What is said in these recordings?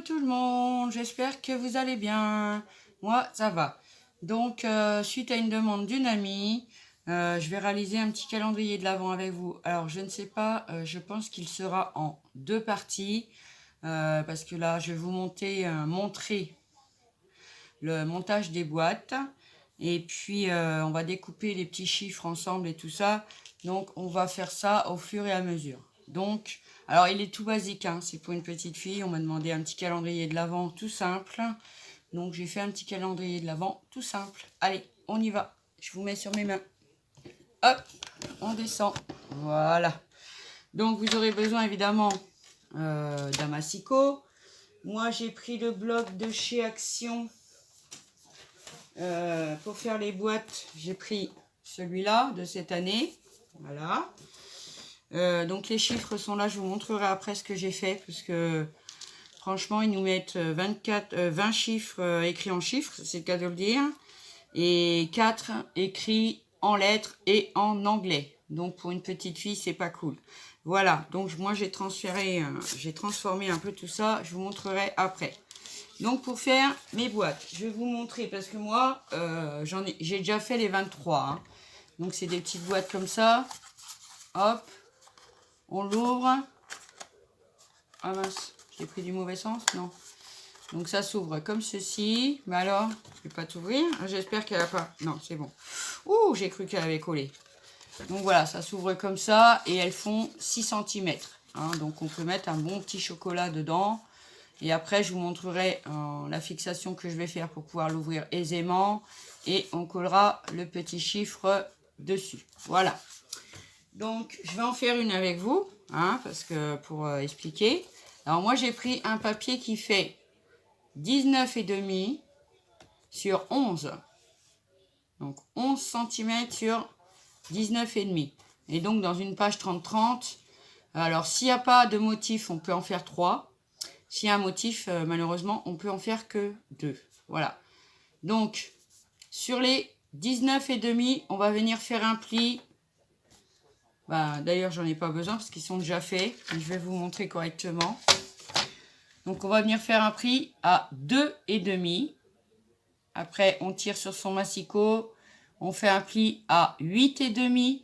tout le monde, j'espère que vous allez bien. Moi, ça va. Donc, suite à une demande d'une amie, je vais réaliser un petit calendrier de l'Avent avec vous. Alors, je ne sais pas, je pense qu'il sera en 2 parties, parce que là, je vais vous montrer le montage des boîtes. Et puis, on va découper les petits chiffres ensemble et tout ça. Donc, on va faire ça au fur et à mesure. Donc, alors il est tout basique, hein, c'est pour une petite fille. On m'a demandé un petit calendrier de l'Avent tout simple. Donc, j'ai fait un petit calendrier de l'Avent tout simple. Allez, on y va. Je vous mets sur mes mains. Hop, on descend. Voilà. Donc, vous aurez besoin évidemment d'un massicot. Moi, j'ai pris le bloc de chez Action. Pour faire les boîtes, j'ai pris celui-là de cette année. Voilà. Donc les chiffres sont là, je vous montrerai après ce que j'ai fait, parce que franchement, ils nous mettent 20 chiffres écrits en chiffres, c'est le cas de le dire, et 4 écrits en lettres et en anglais. Donc pour une petite fille, c'est pas cool. Voilà, donc moi j'ai transformé un peu tout ça, je vous montrerai après. Donc pour faire mes boîtes, je vais vous montrer, parce que moi, j'ai déjà fait les 23. Hein. Donc c'est des petites boîtes comme ça. Hop, on l'ouvre. Ah mince, j'ai pris du mauvais sens, non. Donc ça s'ouvre comme ceci. Mais alors, je vais pas t'ouvrir. J'espère qu'elle a pas... Non, c'est bon. Ouh, j'ai cru qu'elle avait collé. Donc voilà, ça s'ouvre comme ça et elles font 6 cm. Hein, donc on peut mettre un bon petit chocolat dedans. Et après, je vous montrerai la fixation que je vais faire pour pouvoir l'ouvrir aisément. Et on collera le petit chiffre dessus. Voilà. Donc, je vais en faire une avec vous, hein, parce que pour expliquer. Alors, moi, j'ai pris un papier qui fait 19,5 sur 11. Donc, 11 cm sur 19,5. Et donc, dans une page 30-30, alors, s'il n'y a pas de motif, on peut en faire 3. S'il y a un motif, malheureusement, on peut en faire que 2. Voilà. Donc, sur les 19,5, on va venir faire un pli. D'ailleurs, j'en ai pas besoin parce qu'ils sont déjà faits. Je vais vous montrer correctement. Donc, on va venir faire un pli à 2,5. Après, on tire sur son massicot. On fait un pli à 8,5,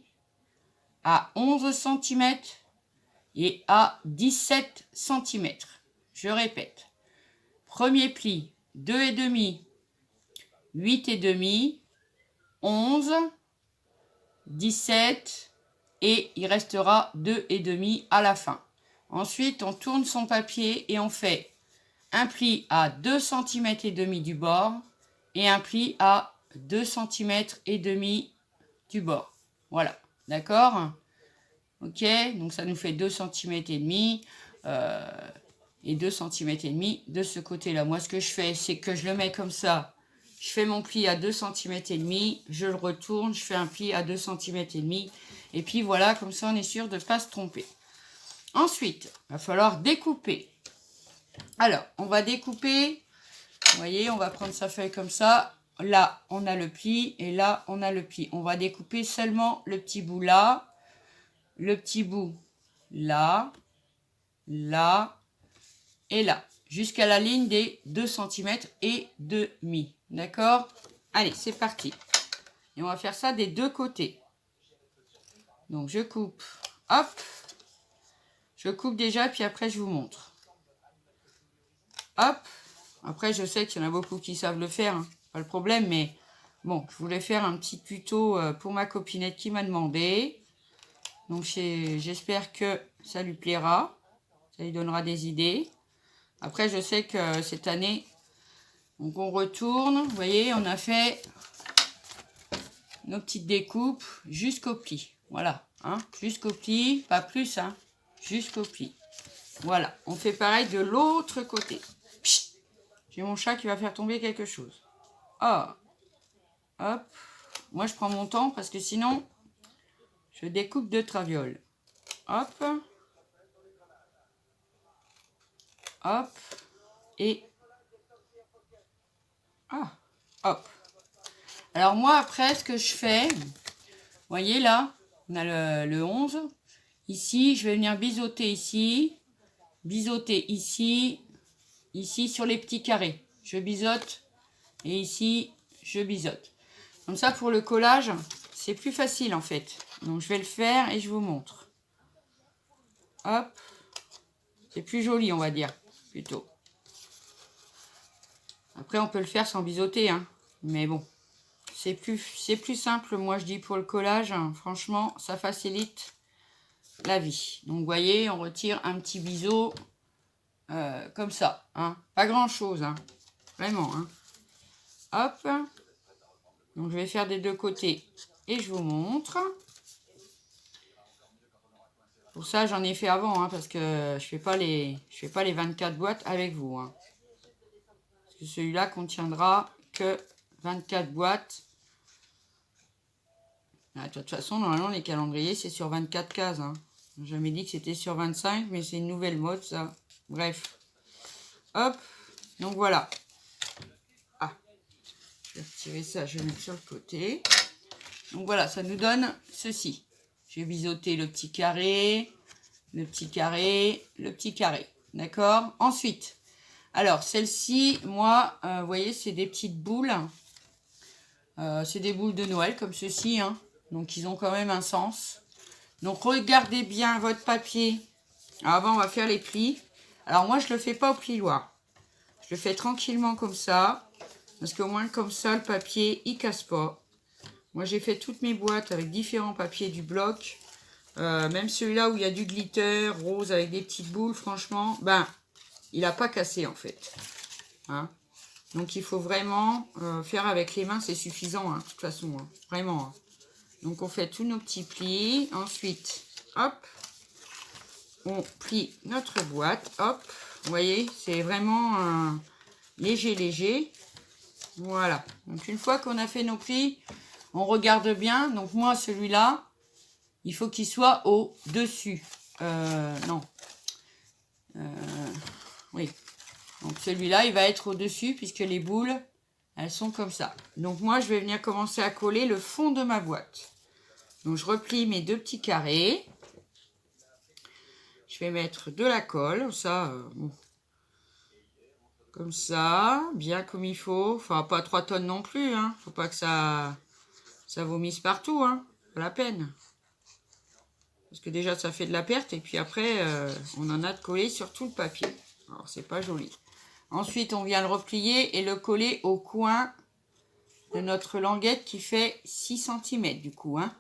à 11 cm et à 17 cm. Je répète. Premier pli, 2,5, 8,5, 11, 17 et il restera 2,5 à la fin. Ensuite, on tourne son papier et on fait un pli à 2 cm et demi du bord et un pli à 2 cm et demi du bord. Voilà, d'accord? Ok, donc ça nous fait 2 cm et demi. Et 2 cm et demi de ce côté-là. Moi, ce que je fais, c'est que je le mets comme ça. Je fais mon pli à 2 cm et demi, je le retourne, je fais un pli à 2 cm et demi. Et puis voilà, comme ça, on est sûr de ne pas se tromper. Ensuite, il va falloir découper. Alors, on va découper. Vous voyez, on va prendre sa feuille comme ça. Là, on a le pli et là, on a le pli. On va découper seulement le petit bout là, le petit bout là, là, et là, jusqu'à la ligne des 2 cm et demi. D'accord? Allez, c'est parti. Et on va faire ça des deux côtés. Donc, je coupe. Hop. Je coupe déjà, puis après, je vous montre. Hop. Après, je sais qu'il y en a beaucoup qui savent le faire. Hein. Pas le problème, mais bon, je voulais faire un petit tuto pour ma copinette qui m'a demandé. Donc, j'espère que ça lui plaira. Ça lui donnera des idées. Après, je sais que cette année, donc on retourne. Vous voyez, on a fait nos petites découpes jusqu'au pli. Voilà, hein, jusqu'au pli, pas plus, hein, jusqu'au pli. Voilà, on fait pareil de l'autre côté. J'ai mon chat qui va faire tomber quelque chose. Oh, hop. Moi, je prends mon temps parce que sinon, je découpe de traviole. Hop. Hop. Et... ah, hop. Alors moi, après, ce que je fais, vous voyez là, on a le 11. Ici, je vais venir biseauter ici, ici sur les petits carrés. Je biseaute et ici, je biseaute. Comme ça, pour le collage, c'est plus facile en fait. Donc, je vais le faire et je vous montre. Hop. C'est plus joli, on va dire, plutôt. Après, on peut le faire sans biseauter, hein. Mais bon, c'est plus simple, moi, je dis, pour le collage. Hein. Franchement, ça facilite la vie. Donc, vous voyez, on retire un petit biseau comme ça. Hein. Pas grand-chose, hein. Vraiment. Hein. Hop. Donc, je vais faire des deux côtés et je vous montre. Pour ça, j'en ai fait avant, hein, parce que je fais pas les 24 boîtes avec vous. Hein. Parce que celui-là contiendra que 24 boîtes. Ah, de toute façon, normalement, les calendriers, c'est sur 24 cases. Hein. J'ai jamais dit que c'était sur 25, mais c'est une nouvelle mode, ça. Bref. Hop. Donc, voilà. Ah. Je vais retirer ça, je vais mettre sur le côté. Donc, voilà, ça nous donne ceci. J'ai biseauté le petit carré, le petit carré, le petit carré. D'accord? Ensuite, alors, celle-ci, moi, vous voyez, c'est des petites boules. C'est des boules de Noël, comme ceci, hein. Donc, ils ont quand même un sens. Donc, regardez bien votre papier. Alors, avant, on va faire les plis. Alors, moi, je ne le fais pas au plioir. Je le fais tranquillement comme ça. Parce qu'au moins, comme ça, le papier, il casse pas. Moi, j'ai fait toutes mes boîtes avec différents papiers du bloc. Même celui-là où il y a du glitter rose avec des petites boules, franchement, ben, il n'a pas cassé, en fait. Hein? Donc, il faut vraiment faire avec les mains, c'est suffisant, hein, de toute façon. Hein, vraiment. Hein. Donc, on fait tous nos petits plis. Ensuite, hop, on plie notre boîte. Hop, vous voyez, c'est vraiment léger, léger. Voilà. Donc, une fois qu'on a fait nos plis, on regarde bien. Donc, moi, celui-là, il faut qu'il soit au-dessus. Non. Oui. Donc, celui-là, il va être au-dessus puisque les boules, elles sont comme ça. Donc, moi, je vais venir commencer à coller le fond de ma boîte. Donc, je replie mes deux petits carrés. Je vais mettre de la colle, ça, bon. Comme ça, bien comme il faut. Enfin, pas 3 tonnes non plus, hein. Faut pas que ça vomisse partout, hein. Pas la peine. Parce que déjà, ça fait de la perte. Et puis après, on en a de coller sur tout le papier. Alors, c'est pas joli. Ensuite, on vient le replier et le coller au coin de notre languette qui fait 6 cm du coup, hein.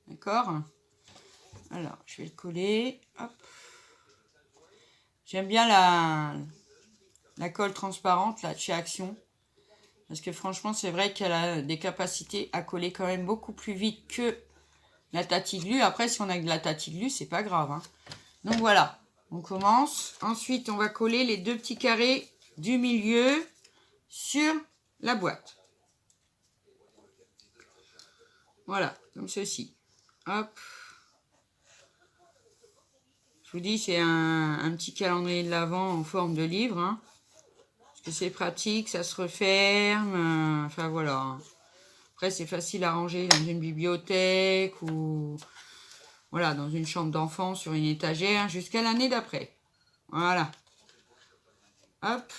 D'accord? Alors, je vais le coller. Hop. J'aime bien la colle transparente là, de chez Action. Parce que franchement, c'est vrai qu'elle a des capacités à coller quand même beaucoup plus vite que la Tatiglu. Après, si on a de la Tatiglu, c'est pas grave. Hein. Donc voilà, on commence. Ensuite, on va coller les deux petits carrés du milieu sur la boîte. Voilà, comme ceci. Hop. Je vous dis, c'est un petit calendrier de l'Avent en forme de livre. Hein, parce que c'est pratique, ça se referme. Enfin, voilà. Après, c'est facile à ranger dans une bibliothèque ou voilà, dans une chambre d'enfant sur une étagère jusqu'à l'année d'après. Voilà. Hop.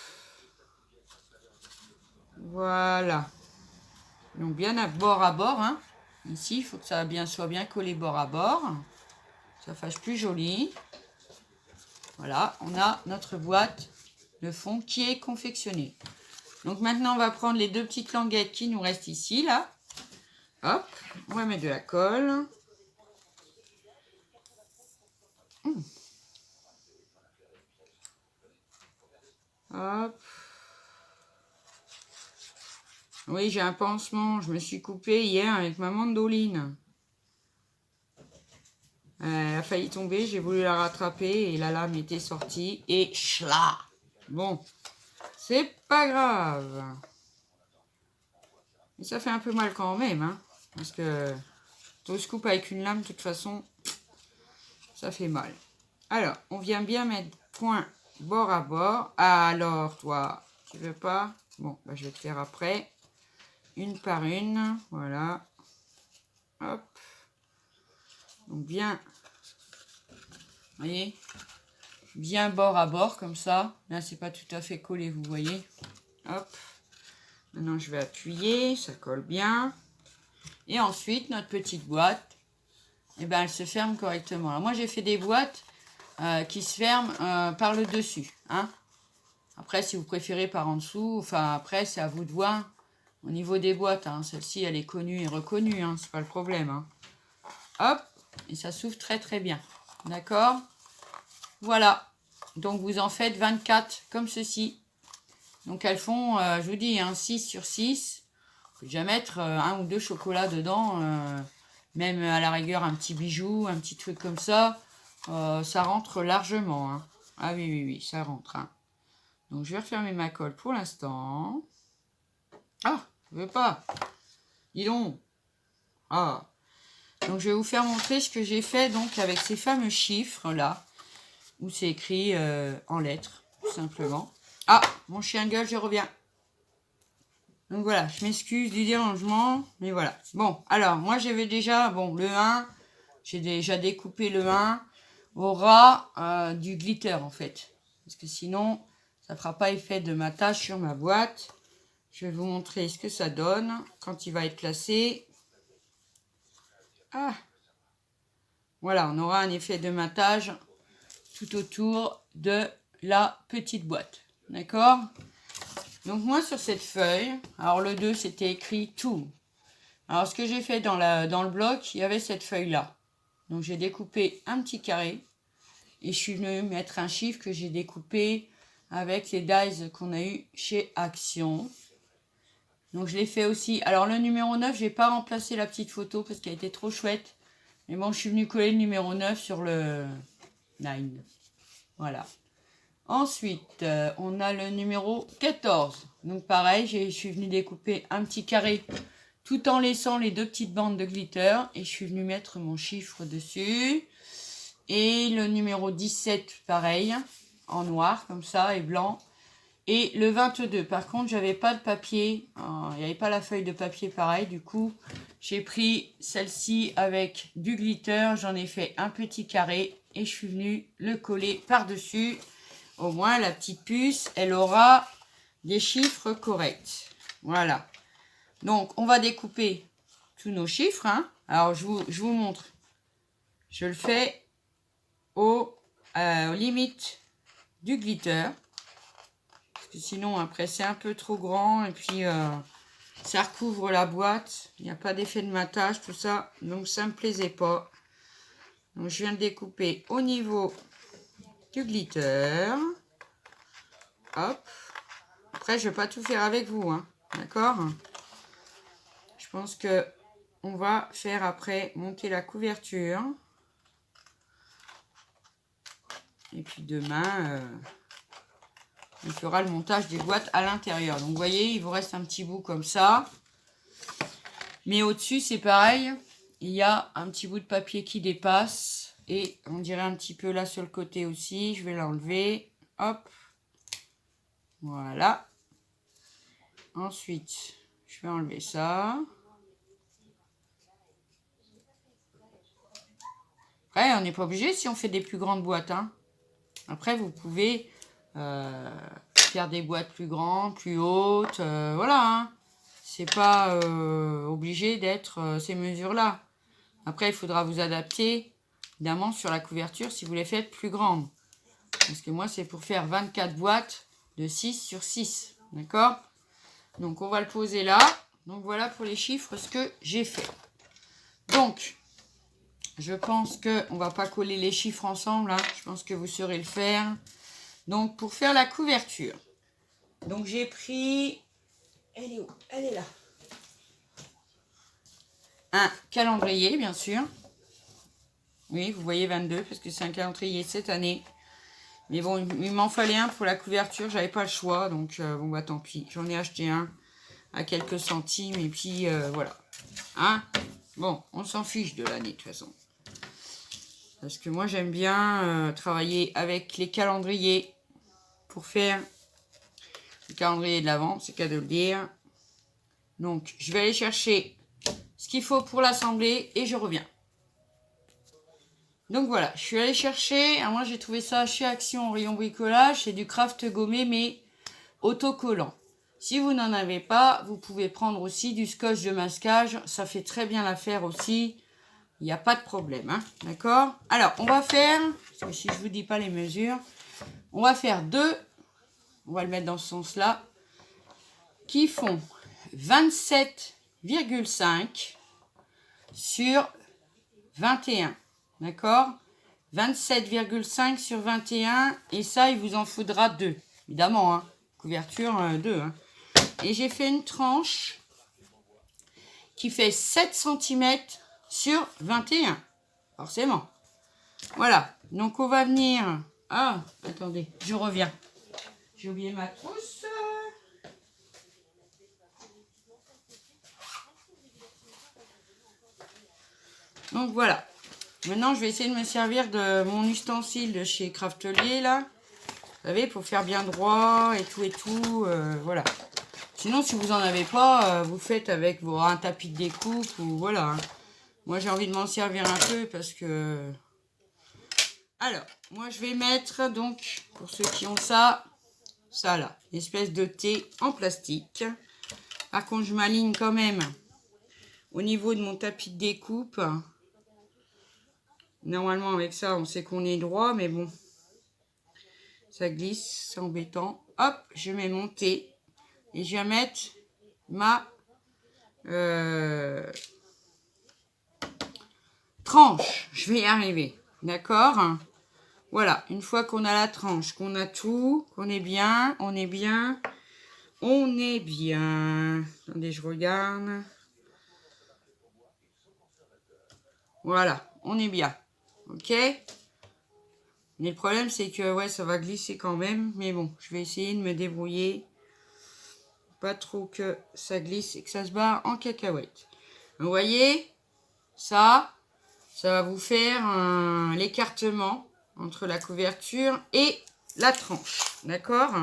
Voilà. Donc, bien à bord. Hein. Ici, il faut que ça soit bien collé bord à bord. Ça fasse plus joli. Voilà, on a notre boîte de fond qui est confectionnée. Donc maintenant, on va prendre les deux petites languettes qui nous restent ici, là. Hop, on va mettre de la colle. Hop. Oui, j'ai un pansement. Je me suis coupée hier avec ma mandoline. Elle a failli tomber, j'ai voulu la rattraper et la lame était sortie et chla. Bon, c'est pas grave. Mais ça fait un peu mal quand même, hein, parce que on se coupe avec une lame, de toute façon, ça fait mal. Alors, on vient bien mettre point bord à bord. Ah, alors, toi, tu veux pas? Bon, bah, je vais te faire après. Une par une, voilà. Hop. Donc bien, vous voyez, bien bord à bord, comme ça. Là, c'est pas tout à fait collé, vous voyez. Hop. Maintenant, je vais appuyer, ça colle bien. Et ensuite, notre petite boîte, eh ben, elle se ferme correctement. Alors, moi, j'ai fait des boîtes qui se ferment par le dessus. Hein. Après, si vous préférez par en dessous, enfin, après, c'est à vous de voir. Au niveau des boîtes, hein, celle-ci, elle est connue et reconnue, hein, c'est pas le problème. Hein. Hop, et ça s'ouvre très très bien. D'accord? Voilà. Donc, vous en faites 24 comme ceci. Donc, elles font, je vous dis, 6 sur 6. Vous pouvez déjà mettre 1 ou 2 chocolats dedans. Même à la rigueur, un petit bijou, un petit truc comme ça. Ça rentre largement. Hein. Ah oui, oui, oui, ça rentre. Hein. Donc, je vais refermer ma colle pour l'instant. Ah, je veux pas. Dis donc. Ah. Donc, je vais vous faire montrer ce que j'ai fait donc avec ces fameux chiffres-là. Où c'est écrit en lettres, tout simplement. Ah, mon chien gueule, je reviens. Donc voilà, je m'excuse du dérangement, mais voilà. Bon, alors, moi j'avais déjà, bon, le 1, j'ai déjà découpé le 1, aura du glitter en fait. Parce que sinon, ça ne fera pas effet de matage sur ma boîte. Je vais vous montrer ce que ça donne quand il va être placé. Ah, voilà, on aura un effet de matage tout autour de la petite boîte. D'accord? Donc moi sur cette feuille, alors le 2 c'était écrit tout. Alors ce que j'ai fait dans le bloc, il y avait cette feuille là. Donc j'ai découpé un petit carré et je suis venue mettre un chiffre que j'ai découpé avec les dies qu'on a eu chez Action. Donc je l'ai fait aussi. Alors le numéro 9, je n'ai pas remplacé la petite photo parce qu'elle était trop chouette. Mais bon, je suis venue coller le numéro 9 sur le 9. Voilà. Ensuite, on a le numéro 14. Donc pareil, je suis venue découper un petit carré tout en laissant les 2 petites bandes de glitter. Et je suis venue mettre mon chiffre dessus. Et le numéro 17, pareil, en noir comme ça et blanc. Et le 22, par contre, j'avais pas de papier. Il n'y avait pas la feuille de papier pareil. Du coup, j'ai pris celle-ci avec du glitter. J'en ai fait un petit carré et je suis venue le coller par-dessus. Au moins, la petite puce, elle aura des chiffres corrects. Voilà. Donc, on va découper tous nos chiffres. Hein. Alors, je vous montre. Je le fais aux limites du glitter. Parce que sinon, après, c'est un peu trop grand. Et puis, ça recouvre la boîte. Il n'y a pas d'effet de matage, tout ça. Donc, ça ne me plaisait pas. Donc, je viens de découper au niveau du glitter. Hop. Après, je ne vais pas tout faire avec vous. Hein. D'accord? Je pense que on va faire après monter la couverture. Et puis demain, on fera le montage des boîtes à l'intérieur. Donc, vous voyez, il vous reste un petit bout comme ça. Mais au-dessus, c'est pareil. Il y a un petit bout de papier qui dépasse. Et on dirait un petit peu là sur le côté aussi. Je vais l'enlever. Hop. Voilà. Ensuite, je vais enlever ça. Après, on n'est pas obligé si on fait des plus grandes boîtes. Hein. Après, vous pouvez faire des boîtes plus grandes, plus hautes. Voilà. Hein. C'est pas obligé d'être ces mesures-là. Après, il faudra vous adapter, évidemment, sur la couverture si vous les faites plus grandes. Parce que moi, c'est pour faire 24 boîtes de 6 sur 6. D'accord? Donc, on va le poser là. Donc, voilà pour les chiffres, ce que j'ai fait. Donc, je pense qu'on ne va pas coller les chiffres ensemble. Hein. Je pense que vous saurez le faire. Donc, pour faire la couverture. Donc, j'ai pris... Elle est où? Elle est là. Un calendrier, bien sûr. Oui, vous voyez 22, parce que c'est un calendrier cette année. Mais bon, il m'en fallait un pour la couverture. J'avais pas le choix, donc bon, bah tant pis. J'en ai acheté un à quelques centimes, et puis voilà. Hein? Bon, on s'en fiche de l'année, de toute façon. Parce que moi, j'aime bien travailler avec les calendriers pour faire le calendrier de l'Avent, c'est qu'à de le dire. Donc, je vais aller chercher ce qu'il faut pour l'assembler et je reviens. Donc voilà, je suis allée chercher. Alors moi j'ai trouvé ça chez Action au rayon bricolage. C'est du craft gommé mais autocollant. Si vous n'en avez pas, vous pouvez prendre aussi du scotch de masquage. Ça fait très bien l'affaire aussi. Il n'y a pas de problème. Hein, d'accord? Alors on va faire, parce que si je ne vous dis pas les mesures, on va faire deux. On va le mettre dans ce sens-là. Qui font 27,5 sur 21. D'accord? 27,5 sur 21. Et ça, il vous en faudra 2. Évidemment, hein. Couverture 2. Hein. Et j'ai fait une tranche qui fait 7 cm sur 21. Forcément. Voilà. Donc, on va venir... Ah, attendez, je reviens. J'ai oublié ma trousse. Donc, voilà. Maintenant, je vais essayer de me servir de mon ustensile de chez Craftelier, là. Vous savez, pour faire bien droit et tout, voilà. Sinon, si vous n'en avez pas, vous faites avec un tapis de découpe ou voilà. Hein. Moi, j'ai envie de m'en servir un peu parce que... Alors, moi, je vais mettre, donc, pour ceux qui ont ça là, une espèce de thé en plastique. Par contre, je m'aligne quand même au niveau de mon tapis de découpe. Normalement, avec ça, on sait qu'on est droit, mais bon, ça glisse, c'est embêtant. Hop, je mets mon thé et je vais mettre ma tranche. Je vais y arriver, d'accord? Voilà, une fois qu'on a la tranche, qu'on a tout, qu'on est bien, on est bien. Attendez, je regarde. Voilà, on est bien. Ok? Mais le problème, c'est que ouais, ça va glisser quand même. Mais bon, je vais essayer de me débrouiller. Pas trop que ça glisse et que ça se barre en cacahuète. Vous voyez, ça va vous faire l'écartement entre la couverture et la tranche. D'accord?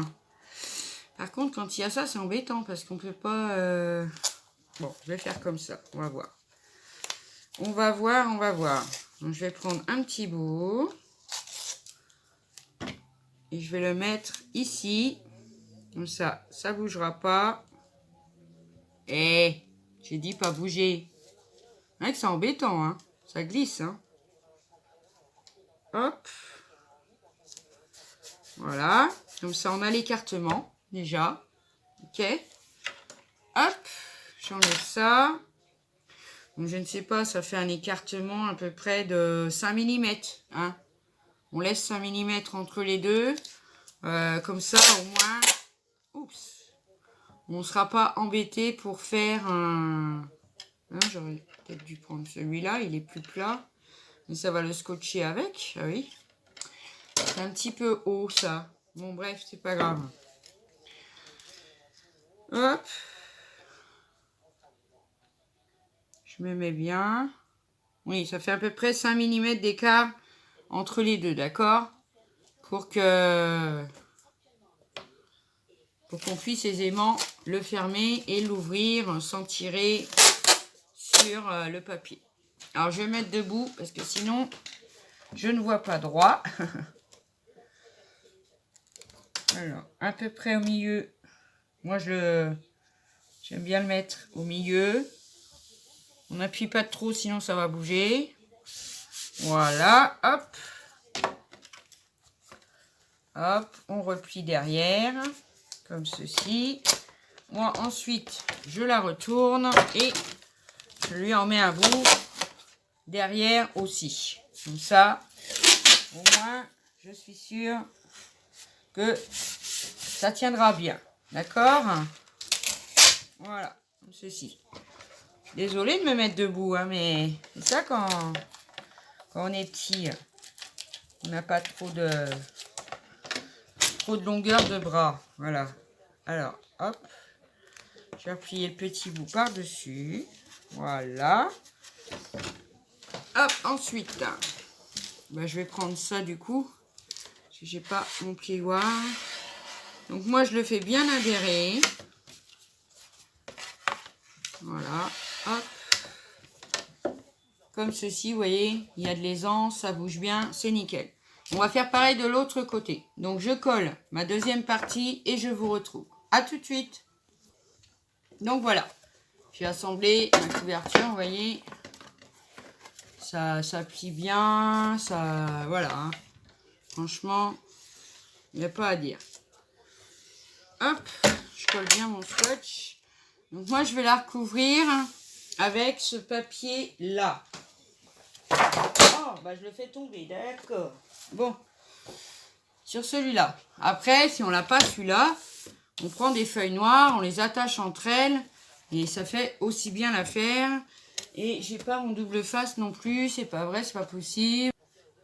Par contre, quand il y a ça, c'est embêtant parce qu'on peut pas... Bon, je vais faire comme ça. On va voir. On va voir. Donc, je vais prendre un petit bout. Et je vais le mettre ici. Comme ça, ça bougera pas. J'ai dit pas bouger. Ouais, c'est embêtant, hein. Ça glisse, hein. Hop. Voilà. Comme ça, on a l'écartement, déjà. Ok. Hop. J'enlève ça. Donc, je ne sais pas, ça fait un écartement à peu près de 5 mm. Hein. On laisse 5 mm entre les deux. Comme ça, au moins... Oups. On ne sera pas embêté pour faire un... Hein, j'aurais peut-être dû prendre celui-là. Il est plus plat. Mais ça va le scotcher avec. Ah oui. C'est un petit peu haut, ça. Bon, bref, c'est pas grave. Hop. Je me mets bien. Oui, ça fait à peu près 5 mm d'écart entre les deux, d'accord? Pour qu'on puisse aisément le fermer et l'ouvrir sans tirer sur le papier. Alors, je vais mettre debout parce que sinon, je ne vois pas droit. Alors, à peu près au milieu. Moi, j'aime bien le mettre au milieu. On n'appuie pas trop, sinon ça va bouger. Voilà, hop. Hop, on replie derrière, comme ceci. Moi, ensuite, je la retourne et je lui en mets un bout derrière aussi. Comme ça, au moins, je suis sûre que ça tiendra bien. D'accord? Voilà, comme ceci. Désolée de me mettre debout, hein, mais c'est ça quand on est petit. On n'a pas trop de longueur de bras. Voilà. Alors, hop. Je vais replier le petit bout par-dessus. Voilà. Hop, ensuite, ben, je vais prendre ça du coup. Parce que j'ai pas mon plioir. Donc moi, je le fais bien adhérer. Voilà. Hop. comme ceci, vous voyez, il y a de l'aisance, ça bouge bien, c'est nickel. On va faire pareil de l'autre côté. Donc je colle ma deuxième partie et je vous retrouve. À tout de suite. Donc voilà, j'ai assemblé ma couverture, vous voyez, ça plie bien, ça, voilà, hein. Franchement, il n'y a pas à dire. Hop, je colle bien mon scotch. Donc moi, je vais la recouvrir avec ce papier-là. Oh, bah je le fais tomber, d'accord. Bon, sur celui-là. Après, si on n'a pas celui-là, on prend des feuilles noires, on les attache entre elles et ça fait aussi bien l'affaire. Et j'ai pas mon double face non plus, c'est pas vrai, c'est pas possible.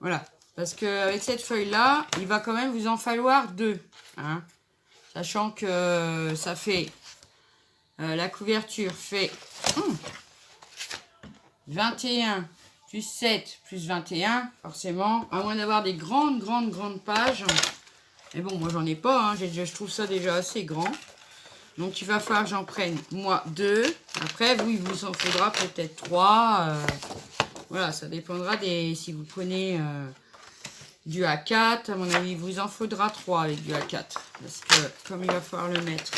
Voilà, parce qu'avec cette feuille-là, il va quand même vous en falloir deux. Hein, sachant que ça fait, la couverture fait 21 plus 7 plus 21, forcément, à moins d'avoir des grandes pages. Mais bon, moi j'en ai pas, hein, je trouve ça déjà assez grand. Donc il va falloir que j'en prenne moi 2. Après, vous, il vous en faudra peut-être 3. Voilà, ça dépendra des... Si vous prenez du A4, à mon avis, il vous en faudra 3 avec du A4. Parce que comme il va falloir le mettre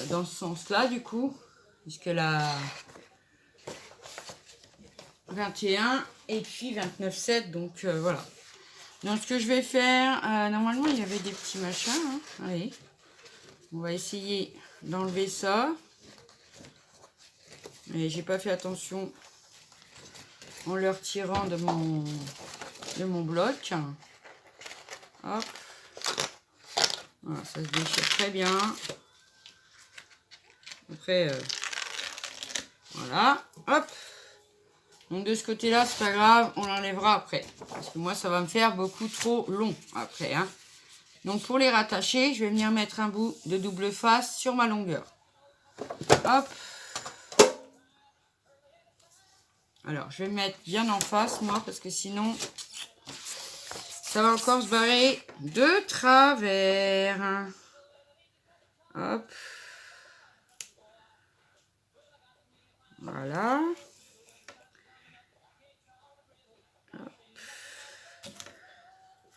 dans ce sens-là, du coup, puisque la 21 et puis 29,7, donc voilà. Donc ce que je vais faire, normalement il y avait des petits machins, hein. Allez, on va essayer d'enlever ça. Mais j'ai pas fait attention en le retirant de mon bloc. Hop. Voilà, ça se déchire très bien. Après, voilà. Hop. Donc de ce côté-là, c'est pas grave, on l'enlèvera après. Parce que moi, ça va me faire beaucoup trop long après. Hein. Donc pour les rattacher, je vais venir mettre un bout de double face sur ma longueur. Hop. Alors, je vais me mettre bien en face, moi, parce que sinon, ça va encore se barrer de travers. Hop. Voilà. Hop.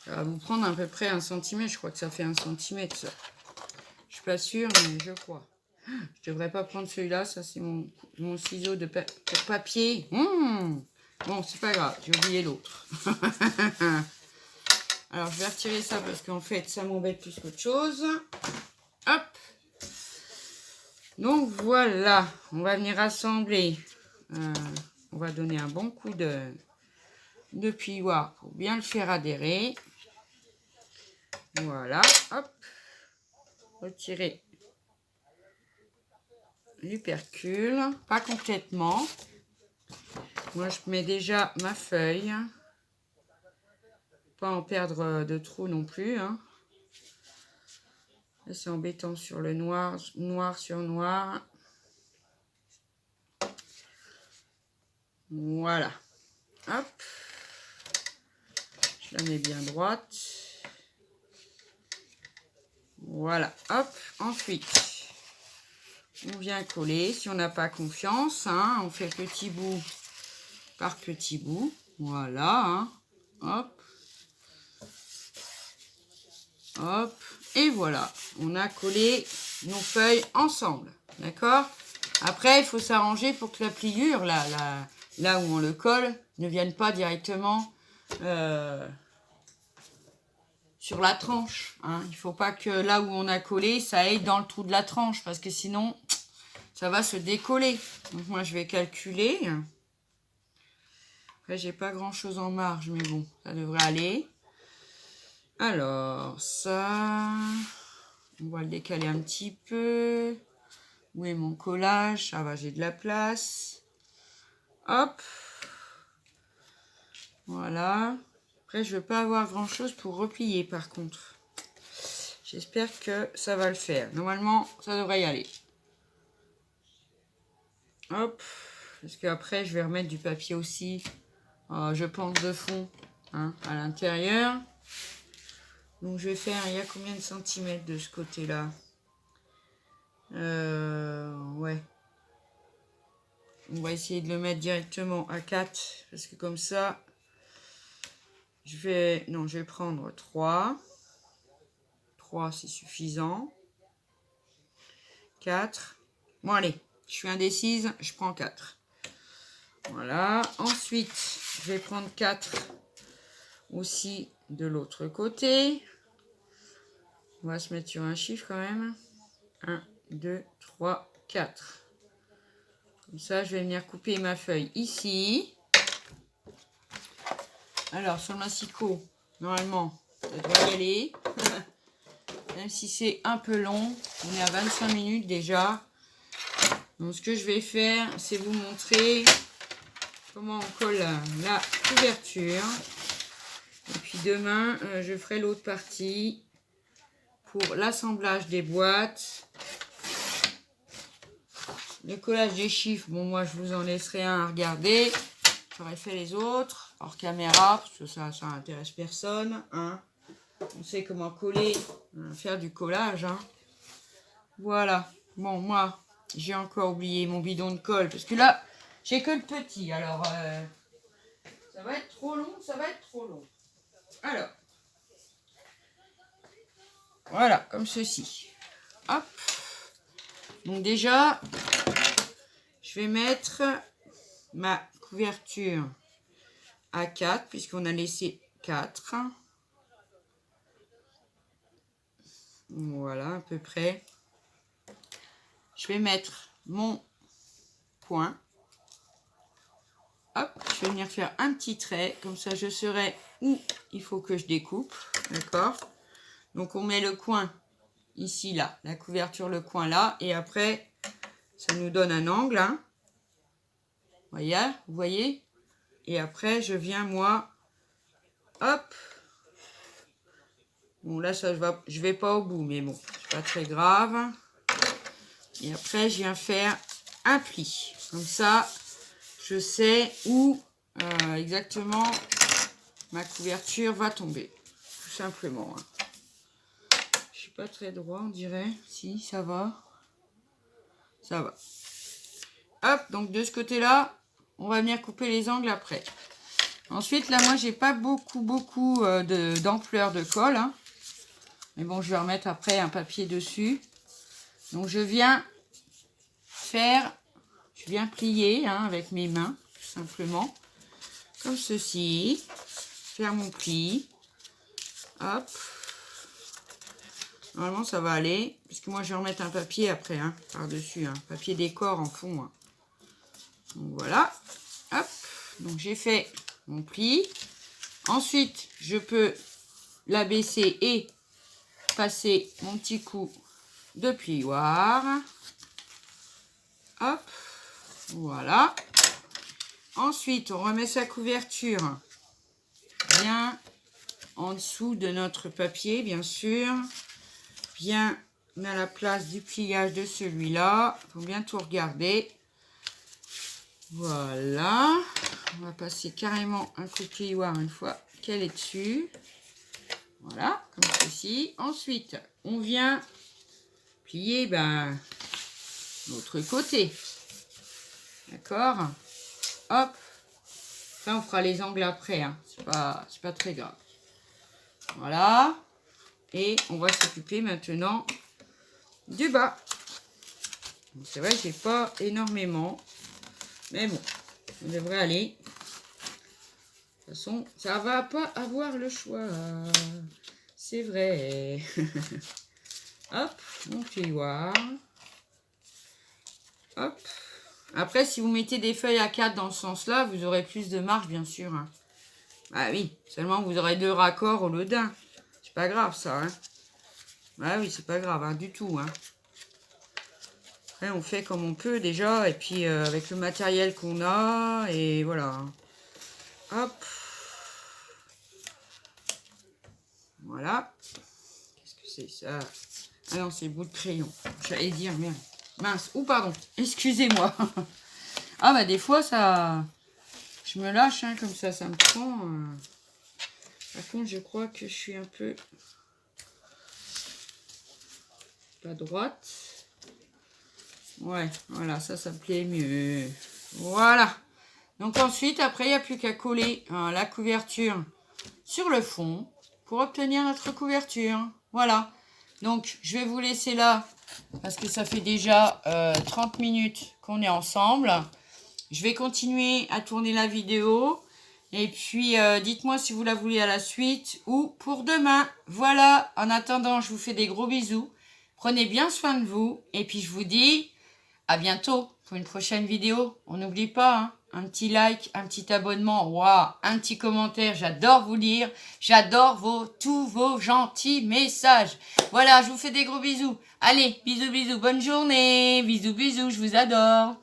Ça va vous prendre à peu près 1 cm. Je crois que ça fait 1 cm, ça. Je suis pas sûre, mais je crois. Je devrais pas prendre celui-là. Ça, c'est mon ciseau pour papier. Bon, c'est pas grave. J'ai oublié l'autre. Alors, je vais retirer ça parce qu'en fait, ça m'embête plus qu'autre chose. Hop. Donc, voilà. On va venir assembler. On va donner un bon coup de puyoir pour bien le faire adhérer. Voilà. Hop. Retirer l'hypercule. Pas complètement. Moi, je mets déjà ma feuille. Pas en perdre de trop non plus. Hein. C'est embêtant sur le noir, noir sur noir. Voilà. Hop. Je la mets bien droite. Voilà. Hop. Ensuite, on vient coller. Si on n'a pas confiance, hein, on fait petit bout par petit bout. Voilà. Hein. Hop. Hop. Et voilà. On a collé nos feuilles ensemble. D'accord? Après, il faut s'arranger pour que la pliure, là où on le colle, ne vienne pas directement sur la tranche. Hein. Il ne faut pas que là où on a collé, ça aille dans le trou de la tranche, parce que sinon, ça va se décoller. Donc moi, je vais calculer. Après, j'ai pas grand-chose en marge, mais bon, ça devrait aller. Alors, ça, on va le décaler un petit peu. Où est mon collage? Ça va, j'ai de la place. Hop. Voilà. Après, je ne veux pas avoir grand-chose pour replier, par contre. J'espère que ça va le faire. Normalement, ça devrait y aller. Hop. Parce qu'après, je vais remettre du papier aussi, je pense, de fond, hein, à l'intérieur. Donc, je vais faire, il y a combien de centimètres de ce côté-là? Ouais. on va essayer de le mettre directement à 4 parce que comme ça, je vais prendre 3. 3, c'est suffisant. 4. Bon, allez, je suis indécise, je prends 4. Voilà. Ensuite, je vais prendre 4 aussi de l'autre côté. On va se mettre sur un chiffre quand même. 1, 2, 3, 4. Comme ça, je vais venir couper ma feuille ici. Alors, sur le massicot, normalement, ça doit y aller. Même si c'est un peu long, on est à 25 minutes déjà. Donc, ce que je vais faire, c'est vous montrer comment on colle la couverture. Et puis demain, je ferai l'autre partie pour l'assemblage des boîtes. Le collage des chiffres, bon, moi, je vous en laisserai un à regarder. J'aurais fait les autres hors caméra, parce que ça intéresse personne. Hein. On sait comment coller, faire du collage. Hein. Voilà. Bon, moi, j'ai encore oublié mon bidon de colle, parce que là, j'ai que le petit. Alors, ça va être trop long, ça va être trop long. Alors, voilà, comme ceci. Hop. Donc déjà, je vais mettre ma couverture à 4, puisqu'on a laissé 4. Voilà, à peu près. Je vais mettre mon point. Hop, je vais venir faire un petit trait, comme ça je saurai où il faut que je découpe. D'accord? Donc on met le coin ici, là, la couverture, le coin là, et après, ça nous donne un angle. Hein. Vous voyez? Et après, je viens, moi, hop. Bon, là, ça, je vais pas au bout, mais bon, c'est pas très grave. Et après, je viens faire un pli. Comme ça, je sais où exactement ma couverture va tomber. Tout simplement. Hein. Je suis pas très droit, on dirait. Si, ça va. Ça va. Hop, donc de ce côté-là, on va venir couper les angles après. Ensuite, là, moi, j'ai pas beaucoup d'ampleur de colle. Hein. Mais bon, je vais remettre après un papier dessus. Donc, je viens plier hein, avec mes mains, tout simplement. Comme ceci. Faire mon pli. Hop. Normalement, ça va aller. Puisque moi, je vais remettre un papier après, hein, par-dessus. Hein, papier décor en fond. Hein. Donc, voilà. Hop. Donc, j'ai fait mon pli. Ensuite, je peux l'abaisser et passer mon petit coup de plioir. Hop. Voilà. Ensuite, on remet sa couverture bien en dessous de notre papier, bien sûr. Bien à la place du pliage de celui-là. Il faut bien tout regarder. Voilà. On va passer carrément un coup de plioir une fois qu'elle est dessus. Voilà, comme ceci. Ensuite, on vient plier l'autre côté. D'accord? Hop. Ça, on fera les angles après. Hein. C'est pas très grave. Voilà. Et on va s'occuper maintenant du bas. C'est vrai que j'ai pas énormément. Mais bon, on devrait aller. De toute façon, ça va pas avoir le choix. C'est vrai. Hop, mon plioir. Hop. Après, si vous mettez des feuilles à 4 dans ce sens-là, vous aurez plus de marge, bien sûr. Hein. Bah oui, seulement vous aurez 2 raccords au lieu d'un. C'est pas grave, ça. Hein. Bah oui, c'est pas grave, hein, du tout. Hein. Après, on fait comme on peut, déjà. Et puis, avec le matériel qu'on a. Et voilà. Hop. Voilà. Qu'est-ce que c'est, ça? Ah non, c'est le bout de crayon. J'allais dire, merde. Mince. Ou pardon. Excusez-moi. Ah bah des fois, ça... Je me lâche, hein, comme ça me prend. Par contre, je crois que je suis un peu... pas droite. Ouais, voilà, ça me plaît mieux. Voilà. Donc ensuite, après, il n'y a plus qu'à coller la couverture sur le fond pour obtenir notre couverture. Voilà. Donc, je vais vous laisser là parce que ça fait déjà 30 minutes qu'on est ensemble. Je vais continuer à tourner la vidéo. Et puis, dites-moi si vous la voulez à la suite ou pour demain. Voilà. En attendant, je vous fais des gros bisous. Prenez bien soin de vous. Et puis, je vous dis à bientôt pour une prochaine vidéo. On n'oublie pas, hein, un petit like, un petit abonnement, waouh, un petit commentaire. J'adore vous lire. J'adore tous vos gentils messages. Voilà, je vous fais des gros bisous. Allez, bisous, bisous, bonne journée. Bisous, bisous, je vous adore.